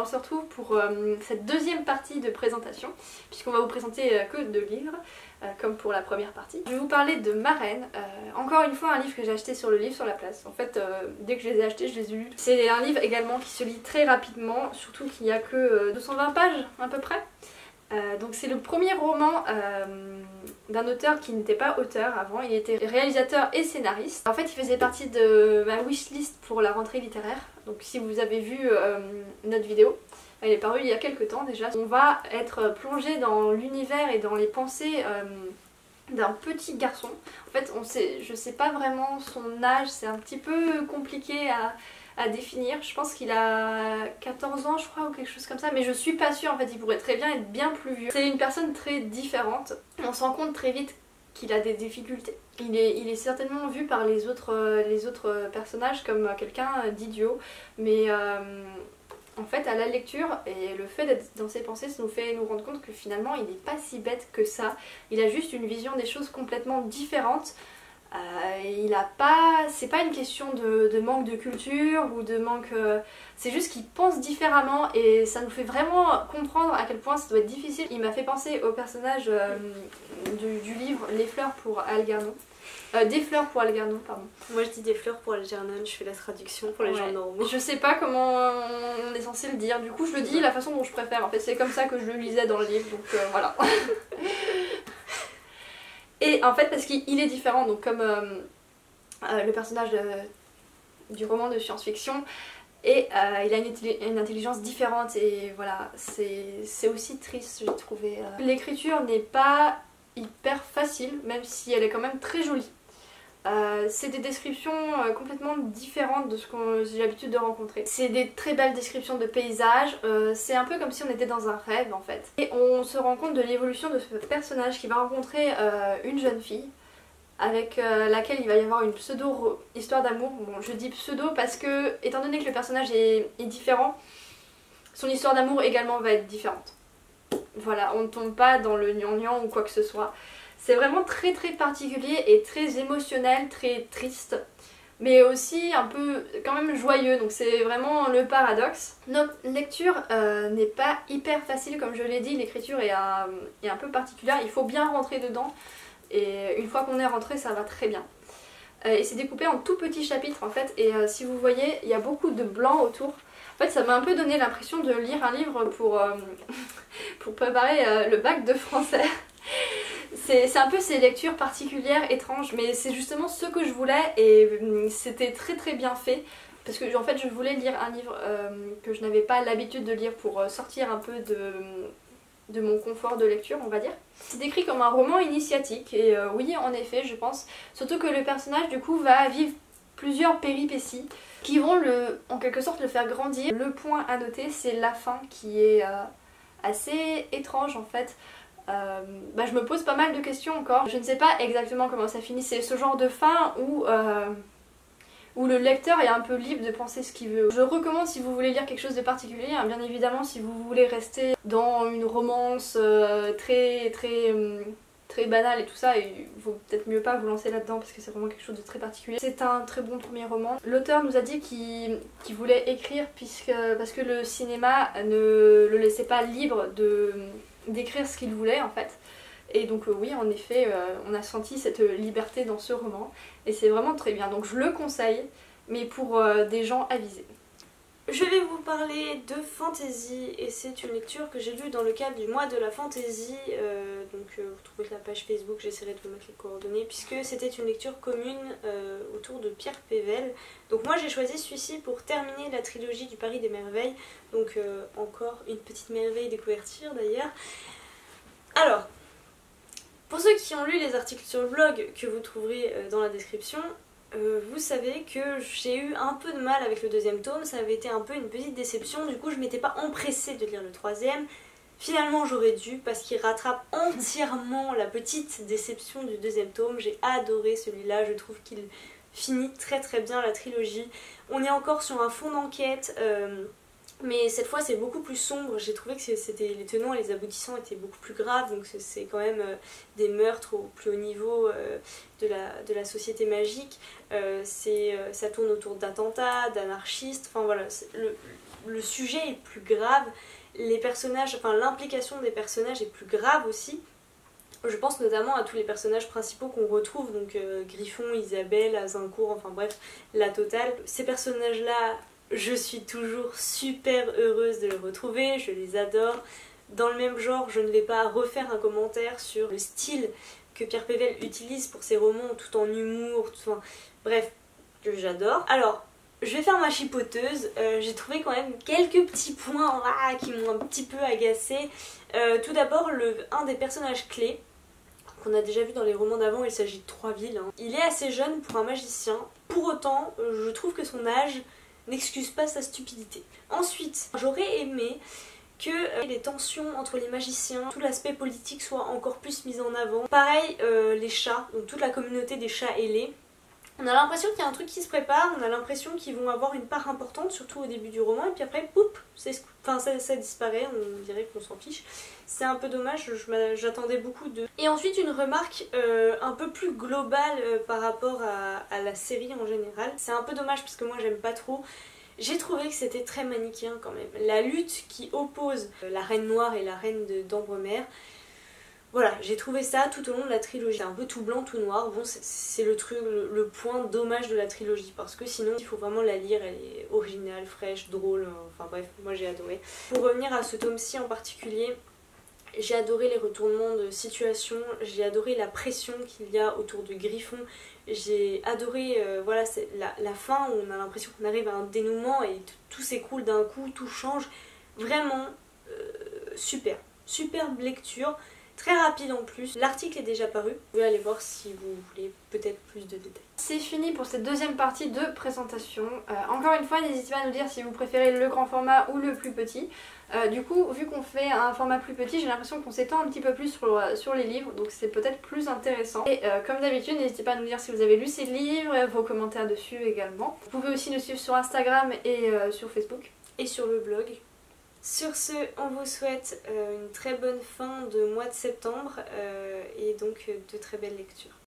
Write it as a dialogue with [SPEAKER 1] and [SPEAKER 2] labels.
[SPEAKER 1] on se retrouve pour cette deuxième partie de présentation, puisqu'on va vous présenter que 2 livres, comme pour la première partie. Je vais vous parler de Marraine, encore une fois un livre que j'ai acheté sur le livre sur la place. En fait, dès que je les ai achetés, je les ai lus. C'est un livre également qui se lit très rapidement, surtout qu'il n'y a que 220 pages à peu près. Donc c'est le premier roman d'un auteur qui n'était pas auteur avant, il était réalisateur et scénariste. En fait il faisait partie de ma wishlist pour la rentrée littéraire, donc si vous avez vu notre vidéo, elle est parue il y a quelques temps déjà. On va être plongé dans l'univers et dans les pensées d'un petit garçon. En fait je sais pas vraiment son âge, c'est un petit peu compliqué à définir. Je pense qu'il a 14 ans je crois ou quelque chose comme ça, mais je suis pas sûre, en fait il pourrait très bien être bien plus vieux. C'est une personne très différente, on se rend compte très vite qu'il a des difficultés. Il est certainement vu par les autres personnages comme quelqu'un d'idiot, mais en fait à la lecture et le fait d'être dans ses pensées, ça nous fait nous rendre compte que finalement il n'est pas si bête que ça. Il a juste une vision des choses complètement différente. C'est pas une question de manque de culture ou de manque... c'est juste qu'il pense différemment et ça nous fait vraiment comprendre à quel point ça doit être difficile. Il m'a fait penser au personnage du livre Les fleurs pour Algernon. Des fleurs pour Algernon, pardon.
[SPEAKER 2] Moi je dis des fleurs pour Algernon, je fais la traduction pour les gens normaux.
[SPEAKER 1] Je sais pas comment on est censé le dire, du coup je le dis la façon dont je préfère. En fait c'est comme ça que je le lisais dans le livre, donc voilà. Et en fait parce qu'il est différent, donc comme le personnage du roman de science-fiction, et il a une intelligence différente et voilà, c'est aussi triste j'ai trouvé. L'écriture n'est pas hyper facile, même si elle est quand même très jolie. C'est des descriptions complètement différentes de ce que j'ai l'habitude de rencontrer. C'est des très belles descriptions de paysages, c'est un peu comme si on était dans un rêve en fait. Et on se rend compte de l'évolution de ce personnage qui va rencontrer une jeune fille avec laquelle il va y avoir une pseudo-histoire d'amour. Bon, je dis pseudo parce que, étant donné que le personnage est différent, son histoire d'amour également va être différente. Voilà, on ne tombe pas dans le gnangnan ou quoi que ce soit. C'est vraiment très très particulier et très émotionnel, très triste, mais aussi un peu quand même joyeux, donc c'est vraiment le paradoxe. Notre lecture n'est pas hyper facile comme je l'ai dit, l'écriture est un peu particulière, il faut bien rentrer dedans et une fois qu'on est rentré ça va très bien. Et c'est découpé en tout petits chapitres en fait, et si vous voyez il y a beaucoup de blanc autour. En fait ça m'a un peu donné l'impression de lire un livre pour préparer le bac de français. C'est un peu ces lectures particulières, étranges, mais c'est justement ce que je voulais et c'était très très bien fait. Parce que en fait je voulais lire un livre que je n'avais pas l'habitude de lire pour sortir un peu de mon confort de lecture, on va dire. C'est décrit comme un roman initiatique et oui en effet je pense, surtout que le personnage du coup va vivre plusieurs péripéties qui vont en quelque sorte le faire grandir. Le point à noter c'est la fin qui est assez étrange en fait. Je me pose pas mal de questions encore. Je ne sais pas exactement comment ça finit. C'est ce genre de fin où le lecteur est un peu libre de penser ce qu'il veut. Je recommande si vous voulez lire quelque chose de particulier, hein, bien évidemment si vous voulez rester dans une romance très banale et tout ça, il vaut peut-être mieux pas vous lancer là-dedans parce que c'est vraiment quelque chose de très particulier. C'est un très bon premier roman. L'auteur nous a dit qu'il voulait écrire parce que le cinéma ne le laissait pas libre d'écrire ce qu'il voulait en fait. Et donc oui en effet on a senti cette liberté dans ce roman et c'est vraiment très bien, donc je le conseille mais pour des gens avisés.
[SPEAKER 2] Je vais vous parler de fantasy et c'est une lecture que j'ai lue dans le cadre du mois de la fantasy, vous trouvez la page Facebook, j'essaierai de vous mettre les coordonnées puisque c'était une lecture commune autour de Pierre Pével. Donc moi j'ai choisi celui-ci pour terminer la trilogie du Paris des Merveilles, donc encore une petite merveille de couverture d'ailleurs. Alors, pour ceux qui ont lu les articles sur le blog que vous trouverez dans la description, vous savez que j'ai eu un peu de mal avec le deuxième tome, ça avait été un peu une petite déception, du coup je m'étais pas empressée de lire le troisième. Finalement j'aurais dû parce qu'il rattrape entièrement la petite déception du deuxième tome. J'ai adoré celui-là, je trouve qu'il finit très très bien la trilogie. On est encore sur un fond d'enquête, mais cette fois c'est beaucoup plus sombre. J'ai trouvé que les tenants et les aboutissants étaient beaucoup plus graves, donc c'est quand même des meurtres au plus haut niveau de la société magique. Ça tourne autour d'attentats, d'anarchistes, enfin voilà, le sujet est plus grave, les personnages, enfin l'implication des personnages est plus grave aussi. Je pense notamment à tous les personnages principaux qu'on retrouve, donc Griffon, Isabelle, Azincourt, enfin bref, la totale. Ces personnages-là, je suis toujours super heureuse de les retrouver, je les adore. Dans le même genre, je ne vais pas refaire un commentaire sur le style que Pierre Pével utilise pour ses romans, tout en humour, tout en... Bref, que j'adore. Alors, je vais faire ma chipoteuse, j'ai trouvé quand même quelques petits points qui m'ont un petit peu agacée. Tout d'abord, un des personnages clés, qu'on a déjà vu dans les romans d'avant, il s'agit de Troisville. Il est assez jeune pour un magicien, pour autant, je trouve que son âge n'excuse pas sa stupidité. Ensuite, j'aurais aimé que les tensions entre les magiciens, tout l'aspect politique soit encore plus mis en avant. Pareil, les chats, donc toute la communauté des chats ailés. On a l'impression qu'il y a un truc qui se prépare, on a l'impression qu'ils vont avoir une part importante, surtout au début du roman, et puis après, poup, ça disparaît, on dirait qu'on s'en fiche. C'est un peu dommage, j'attendais beaucoup de... Et ensuite une remarque un peu plus globale par rapport à la série en général. C'est un peu dommage parce que moi j'aime pas trop. J'ai trouvé que c'était très manichéen quand même. La lutte qui oppose la Reine Noire et la Reine d'Ambremer, voilà, j'ai trouvé ça tout au long de la trilogie. C'est un peu tout blanc, tout noir. Bon, c'est le truc, le point dommage de la trilogie, parce que sinon il faut vraiment la lire, elle est originale, fraîche, drôle, enfin bref, moi j'ai adoré. Pour revenir à ce tome-ci en particulier, j'ai adoré les retournements de situation, j'ai adoré la pression qu'il y a autour de Griffon, j'ai adoré voilà, la fin où on a l'impression qu'on arrive à un dénouement et tout s'écroule d'un coup, tout change. Vraiment super, superbe lecture. Très rapide en plus. L'article est déjà paru. Vous pouvez aller voir si vous voulez peut-être plus de détails.
[SPEAKER 1] C'est fini pour cette deuxième partie de présentation. Encore une fois, n'hésitez pas à nous dire si vous préférez le grand format ou le plus petit. Du coup, vu qu'on fait un format plus petit, j'ai l'impression qu'on s'étend un petit peu plus sur les livres, donc c'est peut-être plus intéressant. Et comme d'habitude, n'hésitez pas à nous dire si vous avez lu ces livres, vos commentaires dessus également. Vous pouvez aussi nous suivre sur Instagram et sur Facebook.
[SPEAKER 2] Et sur le blog. Sur ce, on vous souhaite une très bonne fin de mois de septembre et donc de très belles lectures.